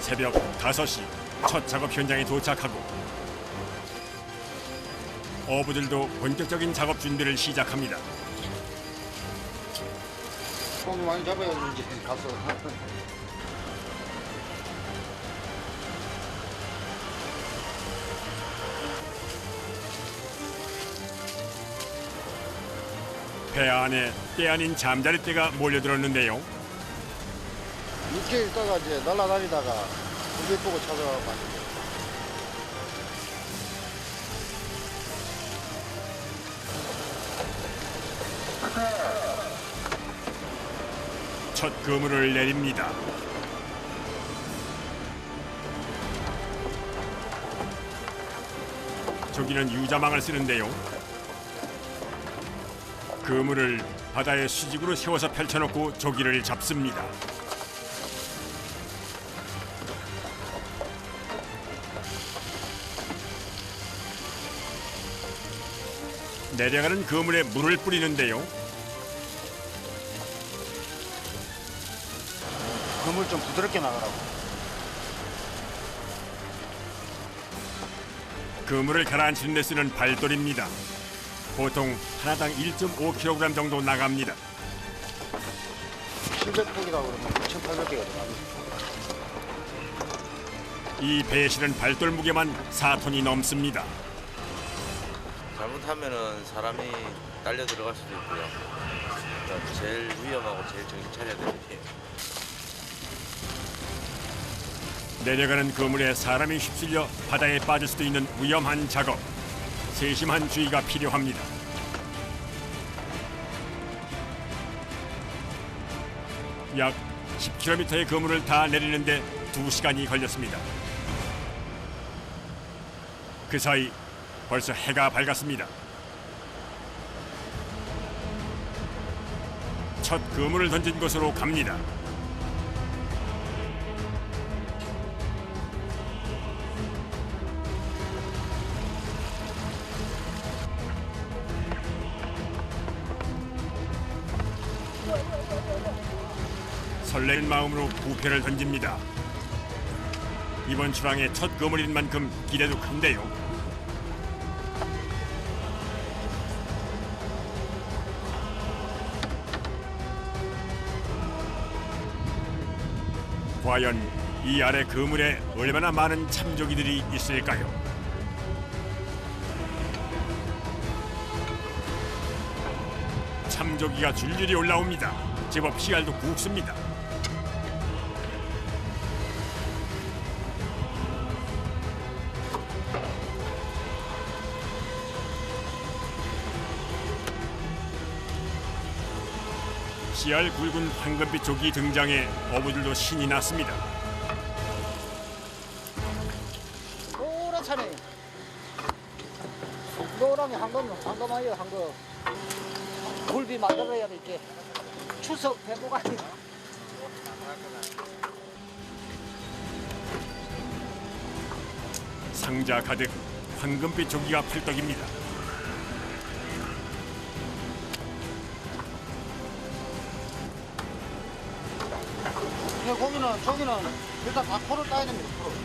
새벽 5시 첫 작업 현장에 도착하고 어부들도 본격적인 작업 준비를 시작합니다. 고기 많이 잡아야 이제 가서. 배 안에 때 아닌 잠자리 떼가 몰려들었는데요. 이렇게 있다가 이제 날아다니다가 고기 보고 찾아가고. 첫 그물을 내립니다. 조기는 유자망을 쓰는데요. 그물을 바다에 수직으로 세워서 펼쳐놓고 조기를 잡습니다. 내려가는 그물에 물을 뿌리는데요. 그물 좀 부드럽게 나가라고. 그물을 가라앉히는 데 쓰는 발돌입니다. 보통 하나당 1.5kg 정도 나갑니다. 700폭이라고 그러면 2,800개가 나갑니다. 이 배에 실은 발돌 무게만 4톤이 넘습니다. 잘못하면은 사람이 딸려 들어갈 수도 있고요. 그러니까 제일 위험하고 제일 정신 차려야 되는 게 내려가는 그물에 사람이 휩쓸려 바다에 빠질 수도 있는 위험한 작업. 세심한 주의가 필요합니다. 약 10km의 그물을 다 내리는데 2시간이 걸렸습니다. 그 사이 벌써 해가 밝았습니다. 첫 그물을 던진 곳으로 갑니다. 설레는 마음으로 부패를 던집니다. 이번 출항의 첫 그물인 만큼 기대도 큰데요. 과연 이 아래 그물에 얼마나 많은 참조기들이 있을까요? 참조기가 줄줄이 올라옵니다. 제법 씨알도 굵습니다. 씨알 굵은 황금빛 조기 등장해 어부들도 신이 났습니다. 노랗잖아요. 노랑이 황금아요, 황금. 굴비 만들어야 돼, 이렇게. 추석 배고가. 상자 가득 황금빛 조기가 펄떡입니다. 저기는 일단 다 코를 따야 됩니다, 코를.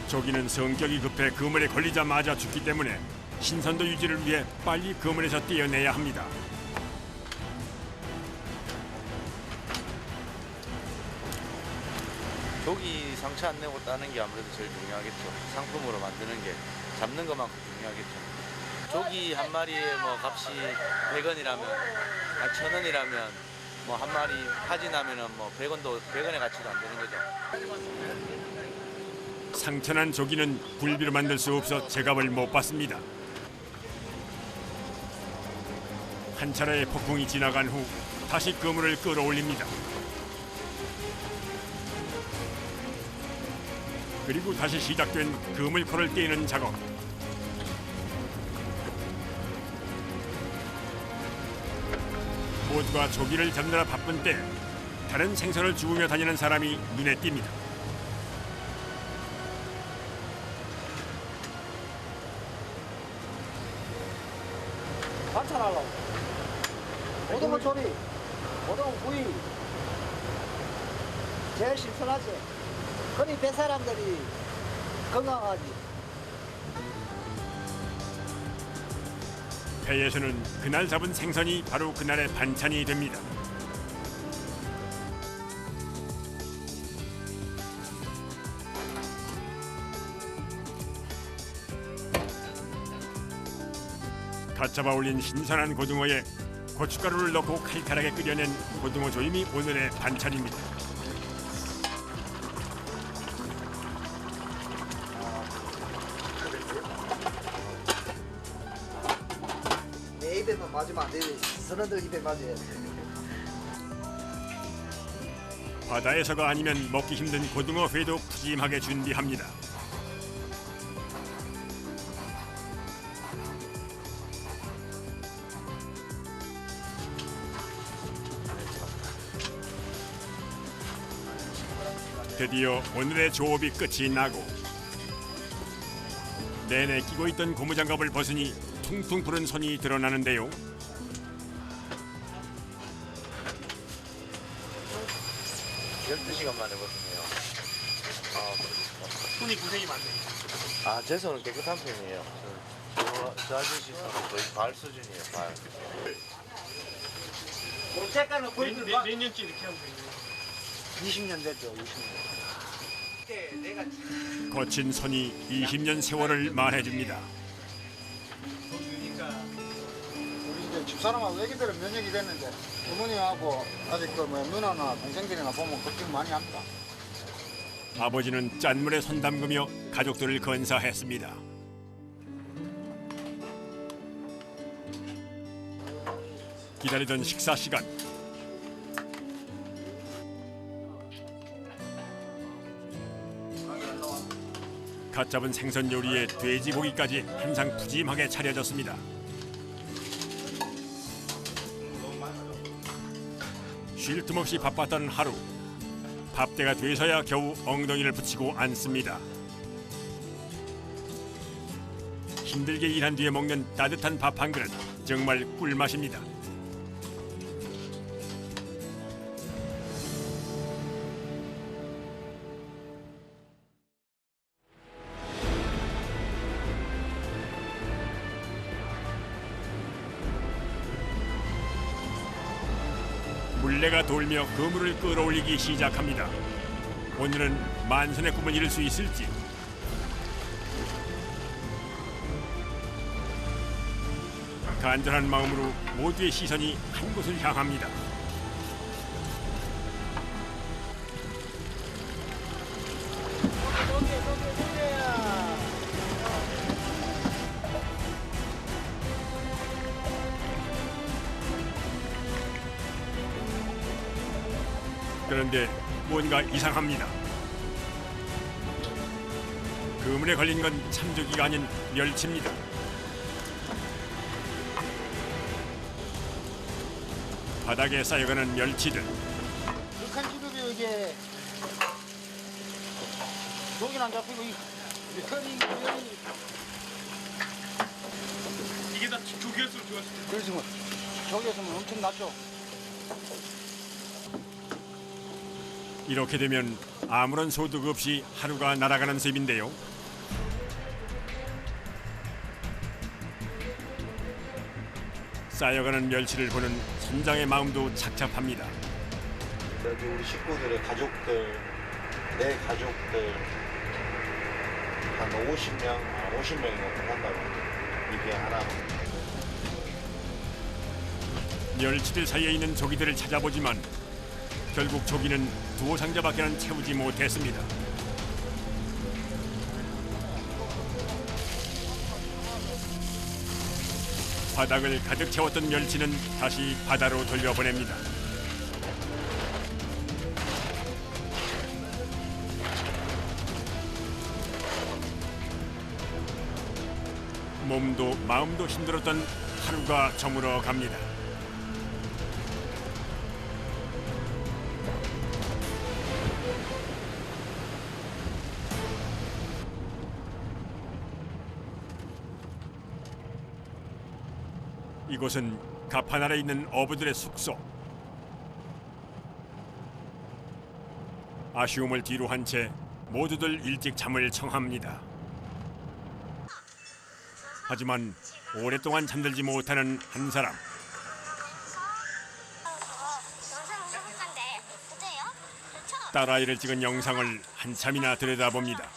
조기는 성격이 급해 그물에 걸리자마자 죽기 때문에 신선도 유지를 위해 빨리 그물에서 떼어내야 합니다. 조기 상처 안 내고 따는 게 아무래도 제일 중요하겠죠. 상품으로 만드는 게 잡는 것만큼 중요하겠죠. 조기 한 마리에 뭐 값이 100원이라면, 1,000원이라면 뭐 한 마리 파진하면은 뭐 100원의 가치도 안 되는 거죠. 상처난 조기는 굴비로 만들 수 없어 제값을 못 받습니다. 한 차례의 폭풍이 지나간 후 다시 그물을 끌어올립니다. 그리고 다시 시작된 그물코를 떼는 작업. 모두가 조기를 잡느라 바쁜 때 다른 생선을 주우며 다니는 사람이 눈에 띕니다. 반찬하려고. 오동은 조리, 오동은 구이. 제일 신선하지. 그리 배 사람들이 건강하지. 배에서는 그날 잡은 생선이 바로 그날의 반찬이 됩니다. 갓 잡아 올린 신선한 고등어에 고춧가루를 넣고 칼칼하게 끓여낸 고등어 조림이 오늘의 반찬입니다. 내 입에만 맞으면 안 되지. 서른들 입에 맞아야 돼. 바다에서가 아니면 먹기 힘든 고등어 회도 푸짐하게 준비합니다. 드디어 오늘의 조업이 끝이 나고 내내 끼고 있던 고무장갑을 벗으니 퉁퉁 부른 손이 드러나는데요. 12시간 만에 벗었네요. 손이 고생이 많네요. 아, 제 손은 깨끗한 편이에요. 저 아저씨 손은 거의 발 수준이에요, 발. 색깔은 몇 년째 이렇게 하고 있네요. 20년 됐죠. 20년. 내가 거친 손이 20년 세월을 말해줍니다. 우리 이제 집사람하고 애기들은 면역이 됐는데 부모님하고 아직 그 뭐 누나나 동생들이나 보면 걱정 많이 합니다. 아버지는 짠물에 손 담그며 가족들을 건사했습니다. 기다리던 식사 시간. 갓 잡은 생선 요리에 돼지고기까지 한상 푸짐하게 차려졌습니다. 쉴 틈 없이 바빴던 하루. 밥때가 돼서야 겨우 엉덩이를 붙이고 앉습니다. 힘들게 일한 뒤에 먹는 따뜻한 밥 한 그릇 정말 꿀맛입니다. 물레가 돌며 그물을 끌어올리기 시작합니다. 오늘은 만선의 꿈을 이룰 수 있을지. 간절한 마음으로 모두의 시선이 한 곳을 향합니다. 그런데 뭔가 이상합니다. 그물에 걸린 건 참조기가 아닌 멸치입니다. 바닥에 쌓여가는 멸치들. 극한 지급이 이게 여기는 안 잡히고 이 털이 이게 다 조기였으면 좋았을 텐데. 그래서 뭐 저기에서는 엄청 낮죠. 이렇게 되면 아무런 소득 없이 하루가 날아가는 셈인데요. 쌓여가는 멸치를 보는 선장의 마음도 착잡합니다. 여기 우리 식구들의 가족들, 내 가족들 한 50명이 한다고 이게 하나. 멸치들 사이에 있는 조기들을 찾아보지만 결국 조기는 두어 상자밖에는 채우지 못했습니다. 바닥을 가득 채웠던 멸치는 다시 바다로 돌려보냅니다. 몸도 마음도 힘들었던 하루가 저물어 갑니다. 이곳은 가판 아래 있는 어부들의 숙소. 아쉬움을 뒤로 한 채 모두들 일찍 잠을 청합니다. 하지만 오랫동안 잠들지 못하는 한 사람. 딸아이를 찍은 영상을 한참이나 들여다봅니다.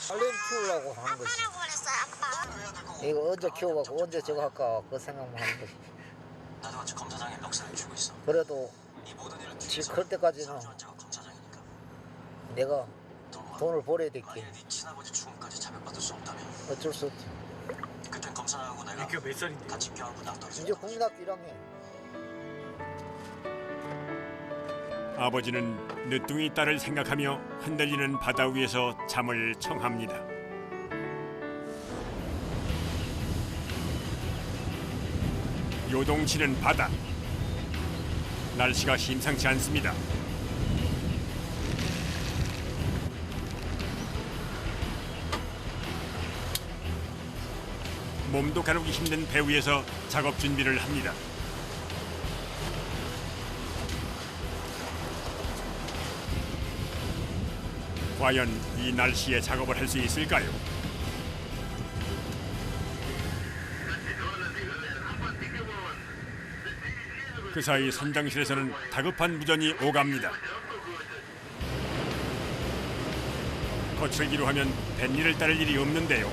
알레르기 키우려고 하는 거지. 이거 언제 키워갖고 언제 저거 할까 그 생각만 하는 거지. 나도 같이 검사장에 멱살을 쥐고 있어. 그래도 이 모든 일을 지 클 때까지는 자가 검사장이니까. 내가 동무아, 돈을 벌어야 될게. 만일 네 친아버지 죽음까지 자백받을 수 없다면 어쩔 수 없지. 그땐 검사장하고 내가 이게 몇 살인데? 같이 껴안고 낭떠러지. 이제 국민학교 1학년. 아버지는 늦둥이 딸을 생각하며 흔들리는 바다 위에서 잠을 청합니다. 요동치는 바다. 날씨가 심상치 않습니다. 몸도 가누기 힘든 배 위에서 작업 준비를 합니다. 과연 이 날씨에 작업을 할 수 있을까요? 그 사이 선장실에서는 다급한 무전이 오갑니다. 거칠기로 하면 뱃일을 따를 일이 없는데요.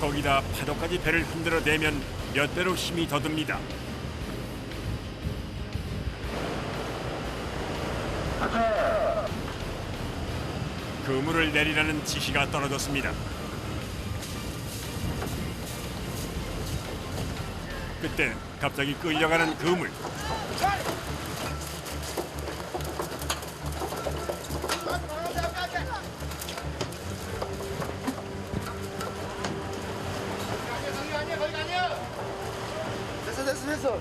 거기다 파도까지 배를 흔들어 대면 몇 배로 힘이 더 듭니다. 그물을 내리라는 지시가 떨어졌습니다. 그때 갑자기 끌려가는 그물. 됐어.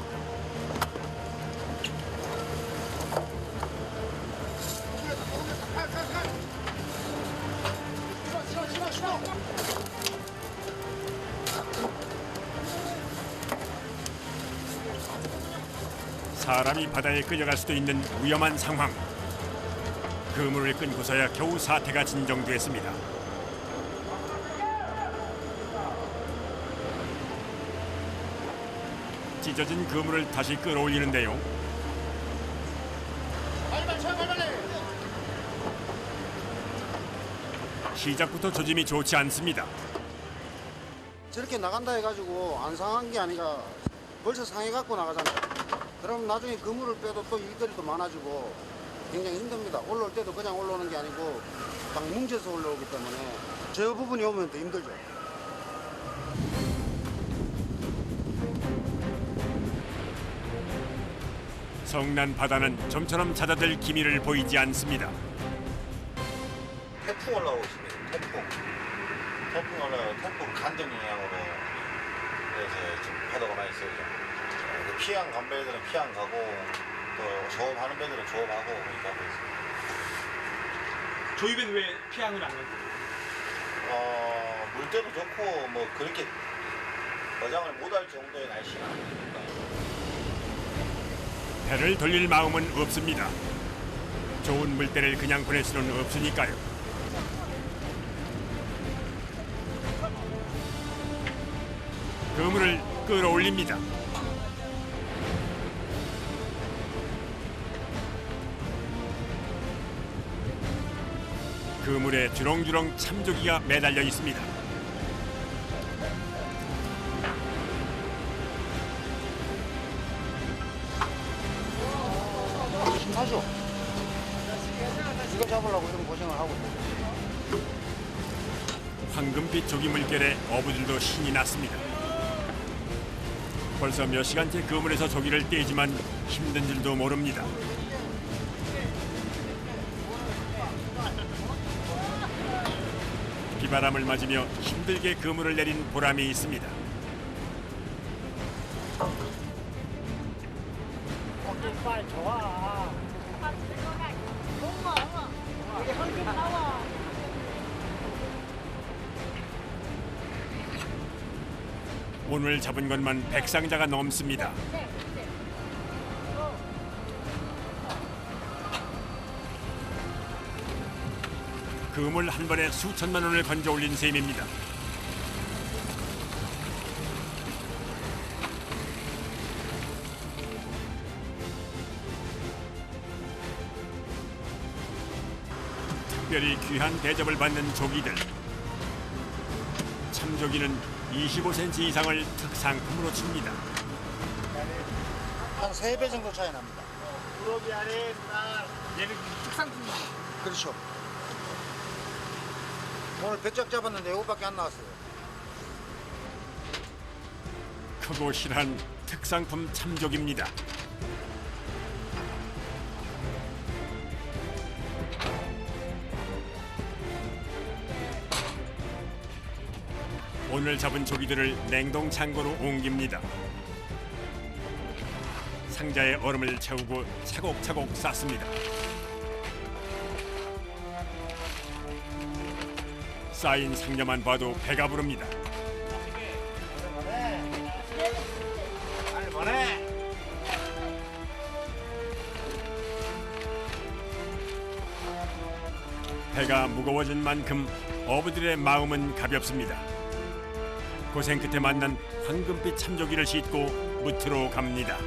사람이 바다에 끌려갈 수도 있는 위험한 상황. 그물을 끊고서야 겨우 사태가 진정됐습니다. 찢어진 그물을 다시 끌어올리는데요. 시작부터 조짐이 좋지 않습니다. 저렇게 나간다 해가지고 안 상한 게 아니라 벌써 상해갖고 나가잖아요. 그럼 나중에 그물을 빼도 또 일거리도 많아지고 굉장히 힘듭니다. 올라올 때도 그냥 올라오는 게 아니고 딱 뭉쳐서 올라오기 때문에 저 부분이 오면 더 힘들죠. 성난 바다는 좀처럼 잦아들 기미를 보이지 않습니다. 태풍 올라오고 있습니다. 태풍 올라오고 태풍 간등 영향으로 그래서 지금 파도가 많이 세죠. 피항 간 배들은 피항 가고 또 조업하는 배들은 조업하고 이렇게 하고 있습니다. 저희 배는 왜 피항을 안 가요? 물때도 좋고 뭐 그렇게 어장을 못할 정도의 날씨는 아닙니다. 배를 돌릴 마음은 없습니다. 좋은 물때를 그냥 보낼 수는 없으니까요. 그물을 끌어올립니다. 그물에 주렁주렁 참조기가 매달려 있습니다. 힘나죠? 이거 잡으려고 이런 고생을 하고 있어요. 황금빛 조기 물결에 어부들도 신이 났습니다. 벌써 몇 시간째 그물에서 조기를 떼지만 힘든 줄도 모릅니다. 비바람을 맞으며 힘들게 그물을 내린 보람이 있습니다. 빨리 좋아. 이게 한개 나와. 그 오늘 잡은 것만 100상자가 넘습니다. 그물 한 번에 수천만 원을 건져 올린 셈입니다. 특별히 귀한 대접을 받는 조기들. 참조기는 25cm 이상을 특상품으로 칩니다. 한 3배 정도 차이 납니다. 우럭이 아래 얘는 특상품이. 그렇죠. 오늘 100짝 잡았는데 이거밖에 안 나왔어요. 크고 실한 특상품 참조기입니다. 오늘 잡은 조기들을 냉동 창고로 옮깁니다. 상자에 얼음을 채우고 차곡차곡 쌓습니다. 쌓인 상자만 봐도 배가 부릅니다. 배가 무거워진 만큼 어부들의 마음은 가볍습니다. 고생 끝에 만난 황금빛 참조기를 싣고 무트로 갑니다.